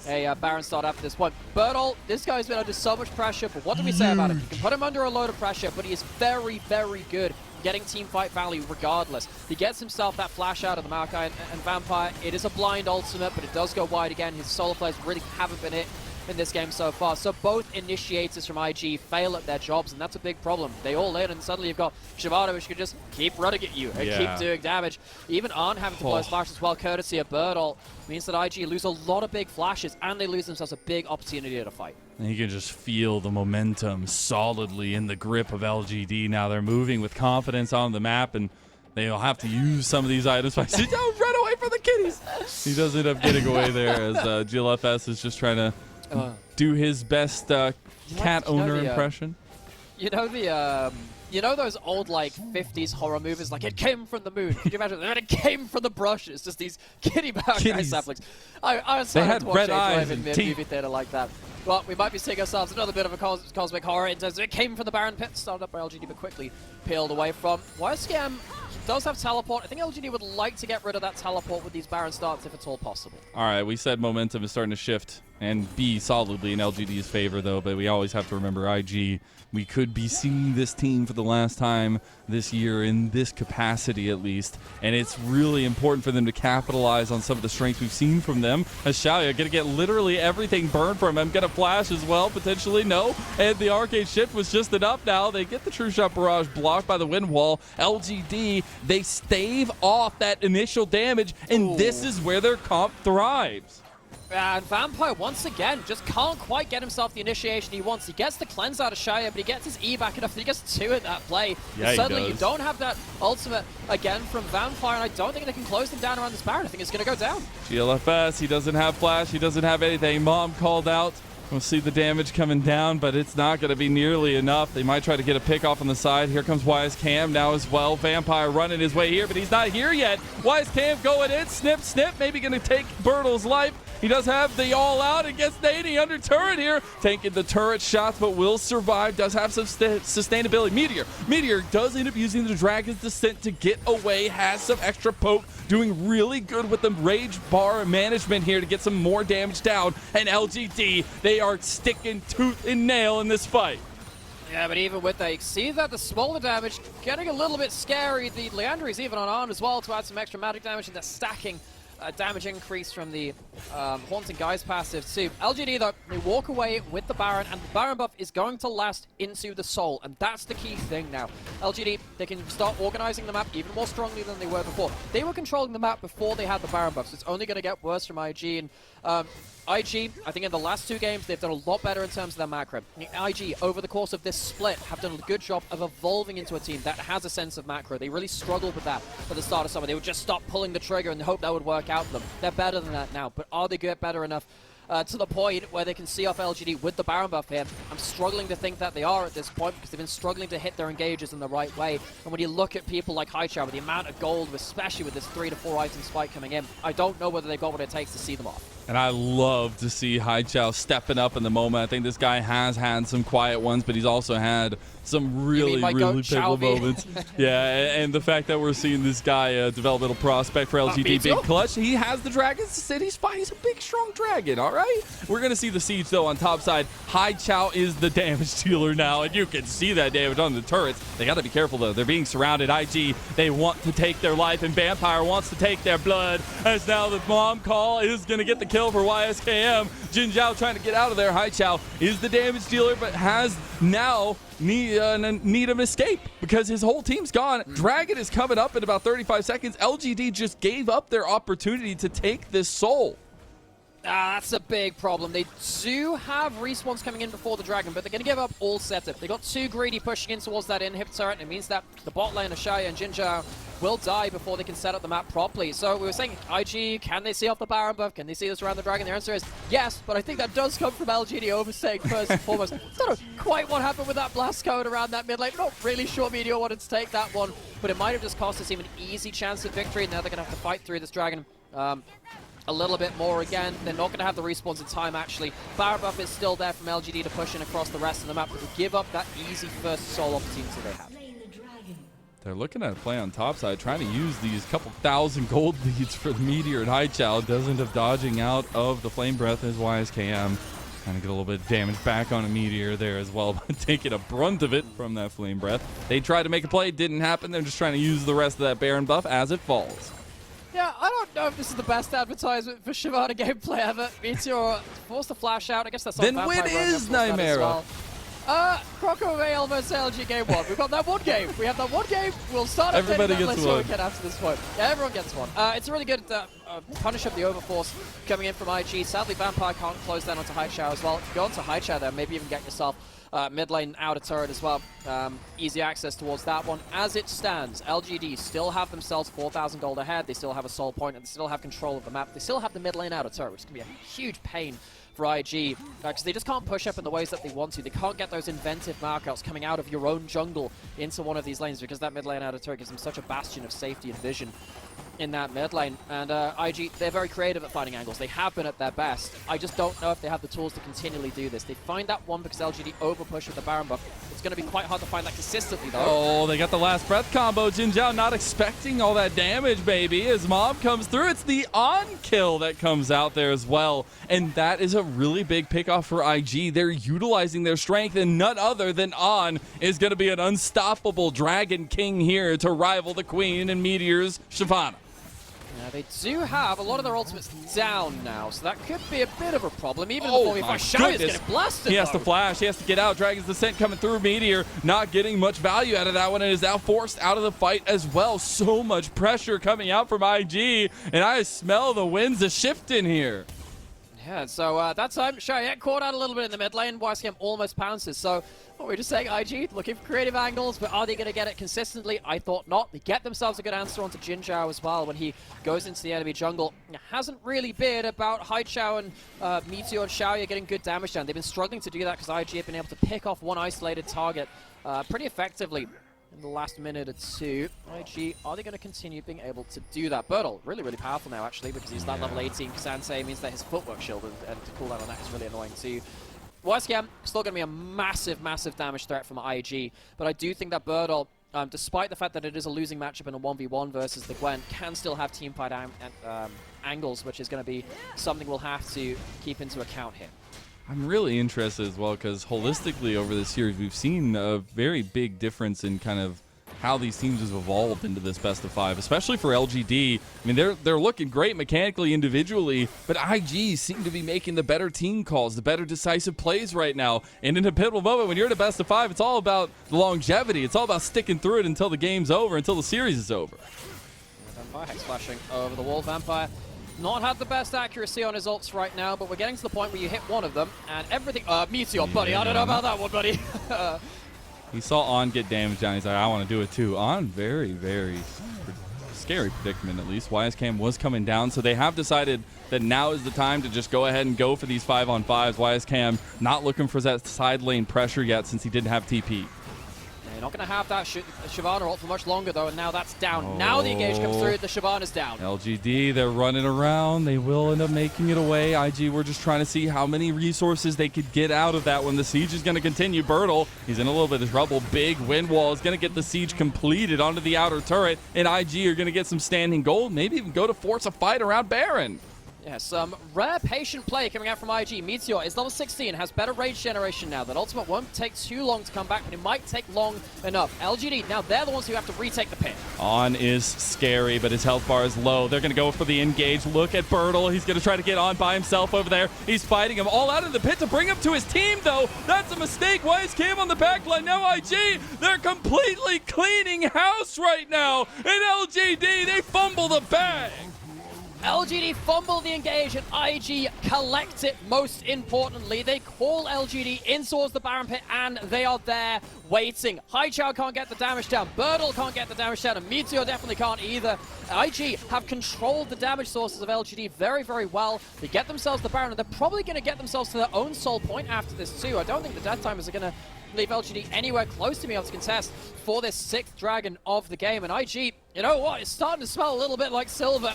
a Baron start after this point. Burdol, this guy's been under so much pressure, but what do we say about him? You can put him under a load of pressure, but he is very, very good getting team fight value regardless. He gets himself that flash out of the Maokai and Vampire. It is a blind ultimate, but it does go wide again. His solar flares really haven't been hit in this game so far. So both initiators from IG fail at their jobs, and that's a big problem. They all in, and suddenly you've got Shibata, which could just keep running at you and keep doing damage. Even Arn having to blow his flash as well, courtesy of Burdol, means that IG lose a lot of big flashes, and they lose themselves a big opportunity to fight. And you can just feel the momentum solidly in the grip of LGD. Now they're moving with confidence on the map, and they'll have to use some of these items. Don't run away from the kitties! He does end up getting away there as glfs is just trying to do his best cat owner impression. You know those old like 50s horror movies, like it came from the moon. Could you imagine? And it came from the brush. It's just these kitty guy saplings. I was they had red eyes in a movie theater like that. Well, we might be seeing ourselves another bit of a cosmic horror in terms of it came from the Baron pit, started up by LGD, but quickly peeled away from. YSKM does have teleport. I think LGD would like to get rid of that teleport with these Baron starts if it's all possible. All right, we said momentum is starting to shift and be solidly in LGD's favor, though, but we always have to remember IG. We could be seeing this team for the last time this year in this capacity, at least, and it's really important for them to capitalize on some of the strength we've seen from them. As Shaoye going to get literally everything burned from him, going to flash as well, potentially, no, and the arcade shift was just enough now. They get the True Shot barrage blocked by the wind wall. LGD, they stave off that initial damage, and this is where their comp thrives. And Vampire, once again, just can't quite get himself the initiation he wants. He gets the cleanse out of Shaoye, but he gets his E back enough that he gets 2 in that play. Yeah, suddenly you don't have that ultimate again from Vampire, and I don't think they can close them down around this Baron. I think it's going to go down. glfs, he doesn't have flash, he doesn't have anything. Mom called out. We'll see the damage coming down, but it's not going to be nearly enough. They might try to get a pick off on the side. Here comes YSKM now as well. Vampire running his way here, but he's not here yet. YSKM going in, snip, maybe going to take Burdol's life. He does have the all-out and gets Neny under turret here. Taking the turret shots, but will survive. Does have some sustainability. Meteor does end up using the Dragon's Descent to get away. Has some extra poke. Doing really good with the rage bar management here to get some more damage down. And LGD, they are sticking tooth and nail in this fight. Yeah, but even with that, you can see that the smaller damage getting a little bit scary. The Leandry is even on arm as well to add some extra magic damage, and they're stacking damage increase from the Haunting Guys passive too. LGD though, they walk away with the Baron, and the Baron buff is going to last into the soul, and that's the key thing now. LGD, they can start organizing the map even more strongly than they were before. They were controlling the map before they had the Baron buff, so it's only going to get worse from IG. And IG, I think in the last 2 games, they've done a lot better in terms of their macro. IG, over the course of this split, have done a good job of evolving into a team that has a sense of macro. They really struggled with that at the start of summer. They would just stop pulling the trigger and hope that would work out for them. They're better than that now, but are they good better enough to the point where they can see off LGD with the Baron buff here? I'm struggling to think that they are at this point, because they've been struggling to hit their engages in the right way. And when you look at people like Haichao, with the amount of gold, especially with this 3 to 4 item spike coming in, I don't know whether they've got what it takes to see them off. And I love to see Haichao stepping up in the moment. I think this guy has had some quiet ones, but he's also had some really pivotal moments. Yeah, and the fact that we're seeing this guy, a developmental prospect for LGD, big clutch. He has the Dragon's Descent. He's fine. He's a big, strong dragon, all right? We're going to see the siege, though, on top side. Haichao is the damage dealer now, and you can see that damage on the turrets. They got to be careful, though. They're being surrounded. IG, they want to take their life, and Vampire wants to take their blood, as now the mom call is going to get the kill for YSKM. JinJiao trying to get out of there. Haichao is the damage dealer, but has now need an escape because his whole team's gone. Dragon is coming up in about 35 seconds. LGD just gave up their opportunity to take this soul. That's a big problem. They do have respawns coming in before the Dragon, but they're going to give up all setup. They got too greedy pushing in towards that inhib turret, and it means that the bot lane of Shaoye and JinJiao will die before they can set up the map properly. So we were saying, IG, can they see off the Baron buff? Can they see this around the Dragon? The answer is yes, but I think that does come from LGD overstaying first and foremost. I don't know quite what happened with that blast code around that mid lane. Not really sure Meteor wanted to take that one, but it might have just cost us even an easy chance at victory. Now they're going to have to fight through this Dragon. A little bit more again. They're not going to have the respawns in time, actually. Baron buff is still there from LGD to push in across the rest of the map, but to give up that easy first soul opportunity they have. They're looking at a play on top side, trying to use these couple thousand gold leads for the Meteor and Haichao. Doesn't end up dodging out of the Flame Breath as YSKM. Trying to get a little bit of damage back on a Meteor there as well, but taking a brunt of it from that Flame Breath. They tried to make a play, didn't happen. They're just trying to use the rest of that Baron buff as it falls. Yeah, I don't know if this is the best advertisement for Shyvana gameplay ever. Meteor forced the flash out. I guess that's on Then when is Nymeara? Croco Vale versus LG game 1. We've got that one game. We have that one game. We'll start Everybody gets one. Again after this point. Yeah, everyone gets one. It's a really good punish of the overforce coming in from IG. Sadly, Vampire can't close down onto Haichao as well. If you go onto Haichao there, maybe even get yourself mid lane outer turret as well. Easy access towards that one. As it stands, LGD still have themselves 4,000 gold ahead. They still have a soul point, and they still have control of the map. They still have the mid lane outer turret, which is going to be a huge pain for IG, because they just can't push up in the ways that they want to. They can't get those inventive markouts coming out of your own jungle into one of these lanes, because that mid lane outer turret gives them such a bastion of safety and vision in that mid lane. And IG, they're very creative at finding angles. They have been at their best. I just don't know if they have the tools to continually do this. They find that one because LGD overpush with the Baron buff. It's going to be quite hard to find that consistently, though. Oh, they got the last breath combo. JinJiao not expecting all that damage, baby. As Mob comes through, it's the on kill that comes out there as well. And that is a really big pickoff for IG. They're utilizing their strength, and none other than On is going to be an unstoppable Dragon King here to rival the Queen and Meteor's Shyvana. Yeah, they do have a lot of their ultimates down now, so that could be a bit of a problem. Even before we find Shaoye is getting blasted. He has to flash. He has to get out. Dragon's Descent coming through. Meteor not getting much value out of that one, and is now forced out of the fight as well. So much pressure coming out from IG, and I smell the winds a shift in here. Yeah, so that time, Shaoye caught out a little bit in the mid lane. YSKM almost pounces. So what we're just saying, IG looking for creative angles, but are they going to get it consistently? I thought not. They get themselves a good answer onto JinJiao as well when he goes into the enemy jungle. It hasn't really been about Haichao and Meteor and Shaoye getting good damage down. They've been struggling to do that because IG have been able to pick off one isolated target pretty effectively in the last minute or two. IG, are they going to continue being able to do that? Burdol, really, really powerful now, actually, because he's that level 18. Sante means that his footwork shield and the cooldown on that is really annoying too. YSKM, still going to be a massive, massive damage threat from IG, but I do think that Burdol, despite the fact that it is a losing matchup in a 1v1 versus the Gwen, can still have team fight angles, which is going to be something we'll have to keep into account here. I'm really interested as well because holistically over this series, we've seen a very big difference in kind of how these teams have evolved into this best of 5, especially for LGD. I mean, they're looking great mechanically, individually, but IG seem to be making the better team calls, the better decisive plays right now. And in a pivotal moment, when you're in a best of 5, it's all about the longevity. It's all about sticking through it until the game's over, until the series is over. Vampire Hex flashing over the wall. Vampire not had the best accuracy on his ults right now, but we're getting to the point where you hit one of them and everything. Meteor, buddy. I don't know about that one, buddy. He saw On get damage down. He's like, I want to do it too. On very, very scary predicament, at least. YSKM was coming down, so they have decided that now is the time to just go ahead and go for these 5-on-5s. YSKM not looking for that side lane pressure yet since he didn't have TP. You're not going to have that Shyvana ult for much longer, though, and now that's down. Now the engage comes through, the Shyvana's down. LGD, they're running around. They will end up making it away. IG, we're just trying to see how many resources they could get out of that one. The siege is going to continue. Burdol, he's in a little bit of trouble. Big wind wall is going to get the siege completed onto the outer turret, and IG are going to get some standing gold, maybe even go to force a fight around Baron. Yeah, some rare patient play coming out from IG. Meteor is level 16, has better rage generation now. That ultimate won't take too long to come back, but it might take long enough. LGD, now they're the ones who have to retake the pit. On is scary, but his health bar is low. They're going to go for the engage. Look at Burdol. He's going to try to get on by himself over there. He's fighting him all out of the pit to bring him to his team, though. That's a mistake. YSKM on the backline. Now IG, they're completely cleaning house right now. And LGD, they fumble the bag. LGD fumble the engage and IG collect it. Most importantly, they call LGD in towards the Baron pit and they are there waiting. Haichao can't get the damage down, Burdol can't get the damage down, and Meteor definitely can't either. IG have controlled the damage sources of LGD very, very well. They get themselves the Baron and they're probably going to get themselves to their own soul point after this too. I don't think the Death Timers are going to leave LGD anywhere close to being able to contest for this 6th dragon of the game. And IG, you know what, it's starting to smell a little bit like silver.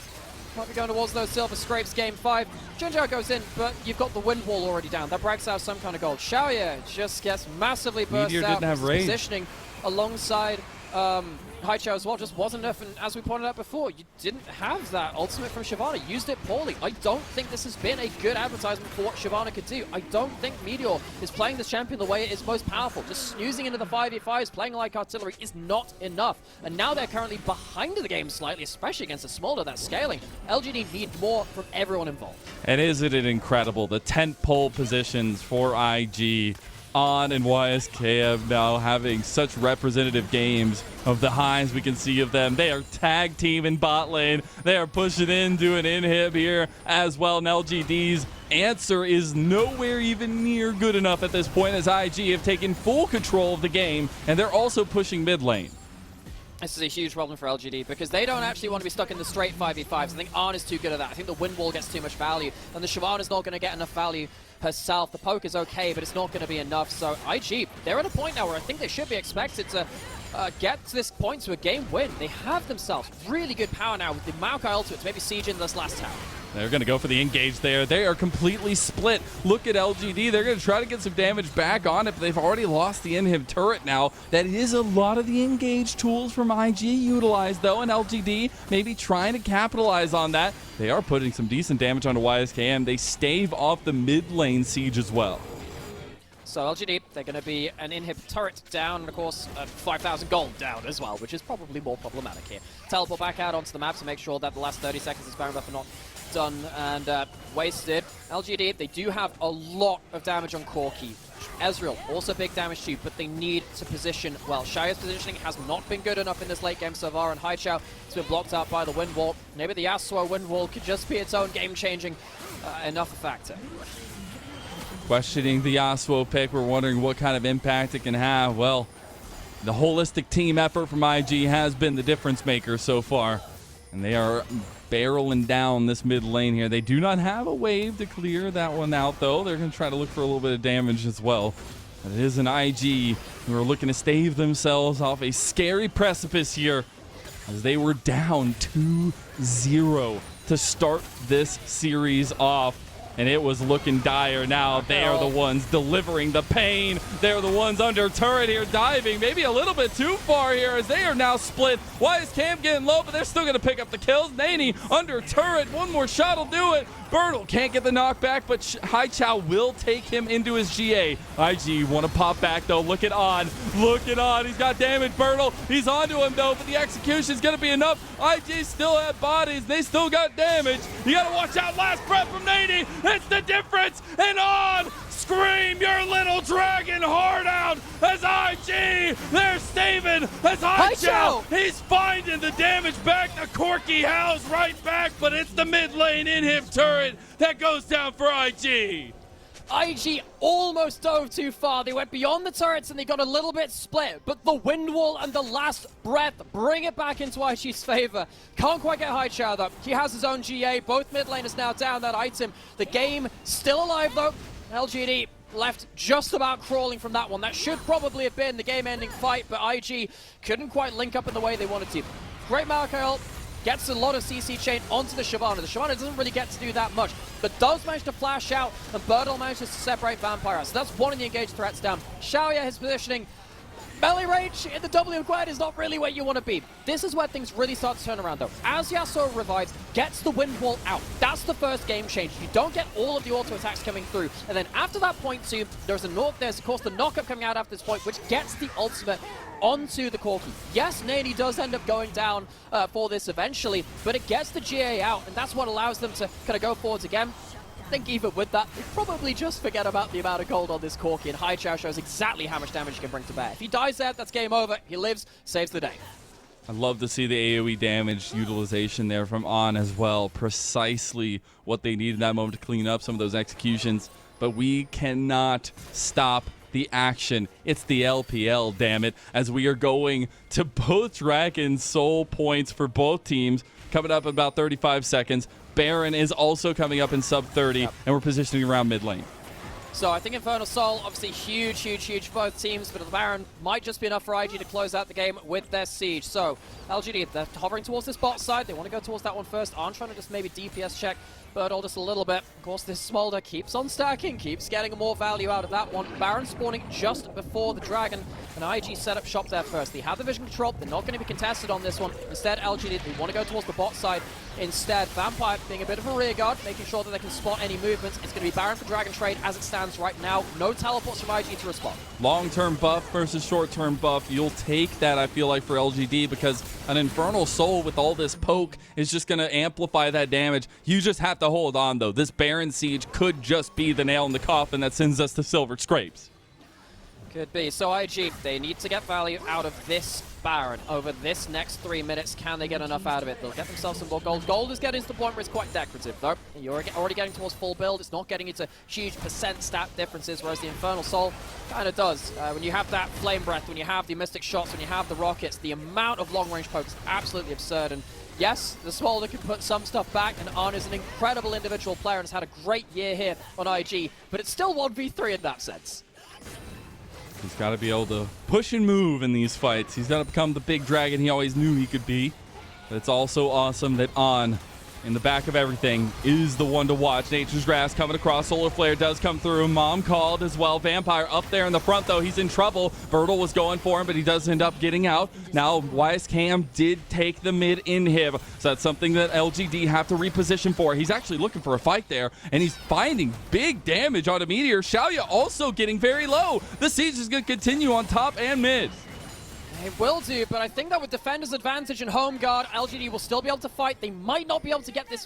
Might be going towards those silver scrapes game 5. JinJiao goes in, but you've got the wind wall already down. That brags out some kind of gold. Shaoye just gets massively burst Meteor out. didn't have rage. Positioning alongside Haichao as well just wasn't enough, and as we pointed out before, you didn't have that ultimate from Shyvana. Used it poorly. I don't think this has been a good advertisement for what Shyvana could do. I don't think Meteor is playing this champion the way it is most powerful. Just snoozing into the 5v5s, playing like artillery is not enough. And now they're currently behind the game slightly, especially against a smaller that's scaling. LGD need more from everyone involved. And isn't it incredible? The tent pole positions for IG on and YSKM now having such representative games of the highs we can see of them. They are tag team in bot lane. They are pushing in, doing inhib here as well. And LGD's answer is nowhere even near good enough at this point, as IG have taken full control of the game, and they're also pushing mid lane. This is a huge problem for LGD because they don't actually want to be stuck in the straight 5v5s. I think Arn is too good at that. I think the wind wall gets too much value, and the Shyvana is not going to get enough value herself. The poke is okay, but it's not going to be enough. So IG, they're at a point now where I think they should be expected to get to this point to a game win. They have themselves really good power now with the Maokai ultimate to maybe siege in this last tower. They're going to go for the engage there. They are completely split. Look at LGD. They're going to try to get some damage back on it, but they've already lost the inhib turret now. That is a lot of the engage tools from IG utilized, though, and LGD maybe trying to capitalize on that. They are putting some decent damage onto YSKM. They stave off the mid lane siege as well. So LGD, they're going to be an inhib turret down, and of course 5,000 gold down as well, which is probably more problematic here. Teleport back out onto the map to make sure that the last 30 seconds of Baron buff are not done and wasted. LGD, they do have a lot of damage on Corki. Ezreal, also big damage too, but they need to position well. Shaoye's positioning has not been good enough in this late game so far, and Haichao has been blocked out by the wind wall. Maybe the Yasuo wind wall could just be its own game-changing enough factor. Questioning the Yasuo pick, we're wondering what kind of impact it can have. Well, the holistic team effort from IG has been the difference maker so far, and they are barreling down this mid lane here. They do not have a wave to clear that one out, though. They're going to try to look for a little bit of damage as well. But it is an IG who are looking to stave themselves off a scary precipice here, as they were down 2-0 to start this series off. And it was looking dire now. They are the ones delivering the pain. They're the ones under turret here, diving maybe a little bit too far here, as they are now split. YSKM getting low, but they're still going to pick up the kills. Neny under turret. One more shot will do it. Burdol can't get the knockback, but Haichao will take him into his GA. IG want to pop back, though. Look at On. Look at On. He's got damage. Burdol, he's onto him, though, but the execution is going to be enough. IG still have bodies. They still got damage. You got to watch out. Last breath from Neny. It's the difference. And On. Scream your little dragon heart out as IG, they're staving as Haichao, he's finding the damage back to Corki House right back, but it's the mid lane inhib turret that goes down for IG. IG almost dove too far. They went beyond the turrets and they got a little bit split, but the wind wall and the last breath bring it back into IG's favor. Can't quite get Haichao though. He has his own GA. Both mid laners now down that item. The game still alive though. LGD left just about crawling from that one. That should probably have been the game-ending fight, but IG couldn't quite link up in the way they wanted to. Great Maokai ult, gets a lot of CC chain onto the Shyvana. The Shyvana doesn't really get to do that much, but does manage to flash out, and Burdol manages to separate Vampire out. So that's one of the engaged threats down. Shaoye, his positioning melee range in the W Quad is not really where you want to be. This is where things really start to turn around though. As Yasuo revives, gets the wind wall out. That's the first game change. You don't get all of the auto attacks coming through. And then after that point too, there's of course the knockup coming out after this point, which gets the ultimate onto the Corki. Yes, Neny does end up going down for this eventually, but it gets the GA out, and that's what allows them to kind of go forwards again. I think even with that, they probably just forget about the amount of gold on this Corki, and Haichao shows exactly how much damage he can bring to bear. If he dies there, that's game over. He lives, saves the day. I'd love to see the AoE damage utilization there from On as well. Precisely what they need in that moment to clean up some of those executions. But we cannot stop the action. It's the LPL, damn it, as we are going to both Dragon Soul points for both teams. Coming up in about 35 seconds. Baron is also coming up in sub 30, and we're positioning around mid lane. So I think Infernal Soul, obviously huge for both teams, but the Baron might just be enough for IG to close out the game with their siege. So LGD, they're hovering towards this bot side. They want to go towards that one first. I'm trying to just maybe DPS check Burdol just a little bit. Of course, this Smolder keeps on stacking, keeps getting more value out of that one. Baron spawning just before the Dragon, and IG set up shop there first. They have the vision control. They're not going to be contested on this one. Instead, LGD, they want to go towards the bot side. Instead, Vampire being a bit of a rear guard, making sure that they can spot any movements. It's going to be Baron for Dragon Trade as it stands right now. No teleports from IG to respond. Long-term buff versus short-term buff. You'll take that, I feel like, for LGD, because an Infernal Soul with all this poke is just going to amplify that damage. You just have to hold on, though. This Baron siege could just be the nail in the coffin that sends us to Silver Scrapes. Could be. So IG, they need to get value out of this Baron over this next 3 minutes. Can they get enough out of it? They'll get themselves some more gold. Gold is getting to the point where it's quite decorative, though. You're already getting towards full build. It's not getting into huge percent stat differences, whereas the Infernal Soul kind of does. When you have that Flame Breath, when you have the Mystic Shots, when you have the Rockets, the amount of long-range poke is absolutely absurd. And yes, the Smolder can put some stuff back, and Arn is an incredible individual player and has had a great year here on IG, but it's still 1v3 in that sense. He's got to be able to push and move in these fights. He's got to become the big dragon he always knew he could be. But it's also awesome that On, in the back of everything, is the one to watch. Nature's Grass coming across. Solar Flare does come through. Mom called as well. Vampire up there in the front, though. He's in trouble. Burdol was going for him, but he does end up getting out. Now, YSKM did take the mid inhib, so that's something that LGD have to reposition for. He's actually looking for a fight there, and he's finding big damage on a Meteor. Shaoye also getting very low. The siege is going to continue on top and mid. It will do, but I think that with Defender's advantage and Home Guard, LGD will still be able to fight. They might not be able to get this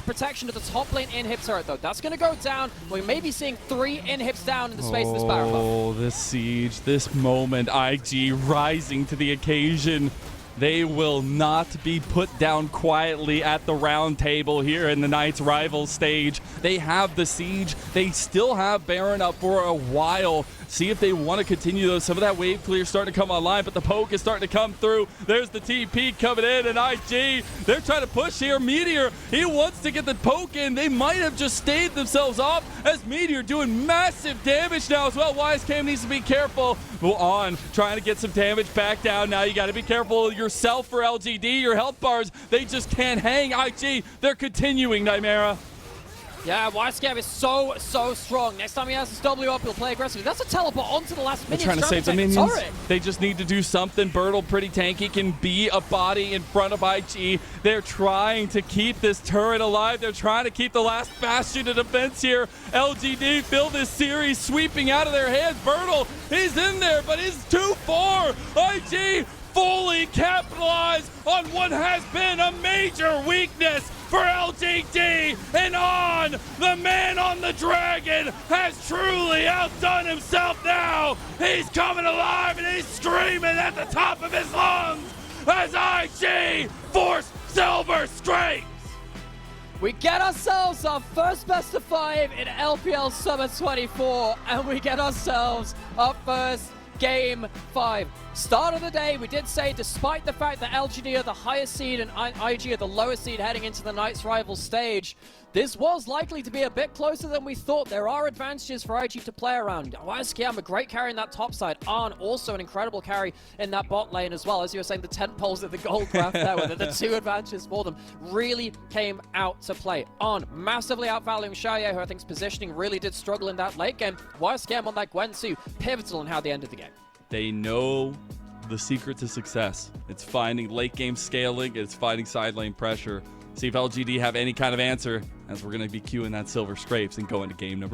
protection to the top lane inhib turret, though. That's going to go down. We may be seeing 3 inhibs down in the space of this Baron buff. Oh, this siege, this moment, IG rising to the occasion. They will not be put down quietly at the round table here in the Knights Rivals stage. They have the siege. They still have Baron up for a while. See if they want to continue, though. Some of that wave clear starting to come online, but the poke is starting to come through. There's the TP coming in, and IG, they're trying to push here. Meteor, he wants to get the poke in. They might have just staved themselves off as Meteor doing massive damage now as well. YSKM needs to be careful. Go on, trying to get some damage back down. Now you got to be careful yourself for LGD. Your health bars, they just can't hang. IG, they're continuing, Nymeara. Yeah, YSKM is so strong. Next time he has his W up, he'll play aggressively. That's a teleport onto the last minion. They're trying to save the minions. They just need to do something. Burdol, pretty tanky, can be a body in front of IG. They're trying to keep this turret alive. They're trying to keep the last bastion of defense here. LGD feel this series sweeping out of their hands. Burdol, he's in there, but he's too far. IG fully capitalized on what has been a major weakness for LGD, and On, the man on the dragon, has truly outdone himself now. He's coming alive and he's screaming at the top of his lungs as IG force Silver Scrapes. We get ourselves our first best of 5 in LPL Summer 24, and we get ourselves our first Game 5. Start of the day, we did say, despite the fact that LGD are the highest seed and IG are the lowest seed heading into the Knights Rival stage, this was likely to be a bit closer than we thought. There are advantages for IG to play around. YSKM, a great carry in that top side. Arn, also an incredible carry in that bot lane as well. As you were saying, the tent poles of the gold craft there with the 2 advantages for them really came out to play. Arn, massively outvaluing Shaoye, who I think's positioning really did struggle in that late game. YSKM on that Gwen too, pivotal in how they ended the game. They know the secret to success. It's finding late game scaling. It's finding side lane pressure. See if LGD have any kind of answer, as we're going to be queuing that silver scrapes and go into game number 4.